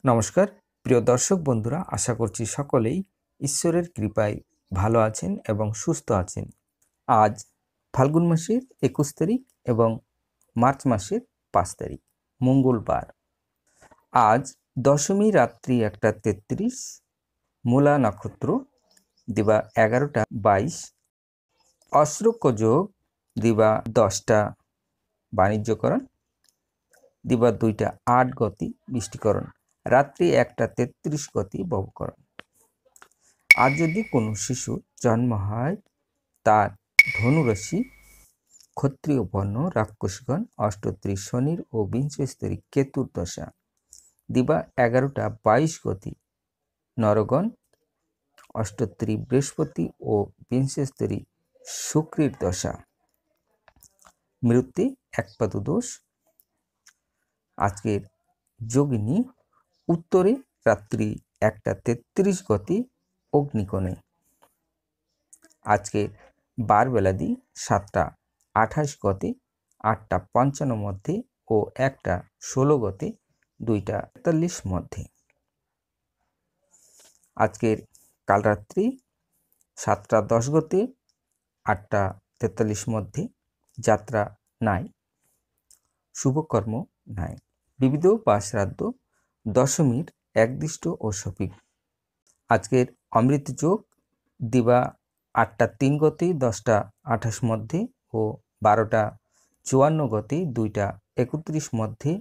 নমস্কার প্রিয় দর্শক বন্ধুরা, আশা করছি সকলেই ঈশ্বরের কৃপায় ভালো আছেন এবং সুস্থ আছেন। আজ ফাল্গুন মাসের 21 তারিখ এবং মার্চ মাসের 5 তারিখ মঙ্গলবার। আজ দশমী রাত্রি 1:33, মূলা নক্ষত্র, দিবা 11:22, অশ্রক যোগ, দিবা 10টা বাণিজ্যকরণ, দিবা 2:08 গতি বৃষ্টিকরণ, রাত্রি 1:33 গতি ববকরণ। আজ যদি কোনো শিশুর জন্ম হয়, তার ধনুরাশি, ক্ষত্রিয় বর্ণ, রাক্ষসগণ, অষ্টত্রী শনির ও বিংশস্তরী কেতুর দশা, দিবা 11:22 গতি নরগণ, অষ্টত্রী বৃহস্পতি ও বিংশস্তরী শুক্রের দশা, মৃত্যু একপাদু দোষ। আজকের যোগিনী উত্তরে রাত্রি 1:33 গতি অগ্নিকোণে। আজকে বারবেলাদি 7:28 গতি 8:55 মধ্যে ও 1:16 গতি 2:43 মধ্যে। আজকের কালরাত্রি 7:10 গতি 8:43 মধ্যে, যাত্রা নাই, শুভকর্ম নাই, বিবিধ বা শ্রাদ্ধ দশমীর একদিষ্ট ও সফিক। আজকের অমৃত যোগ দিবা 8:03 গতি 10:28 মধ্যে ও 12:54 গতি 2:31 মধ্যে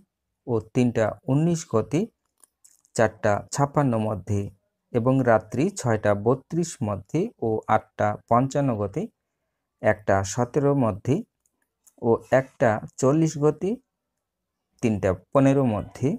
ও 3:19 গতি 4:56 মধ্যে এবং রাত্রি 6:32 মধ্যে ও 8:55 গতি 1:17 মধ্যে ও 1:40 গতি 3:15 মধ্যে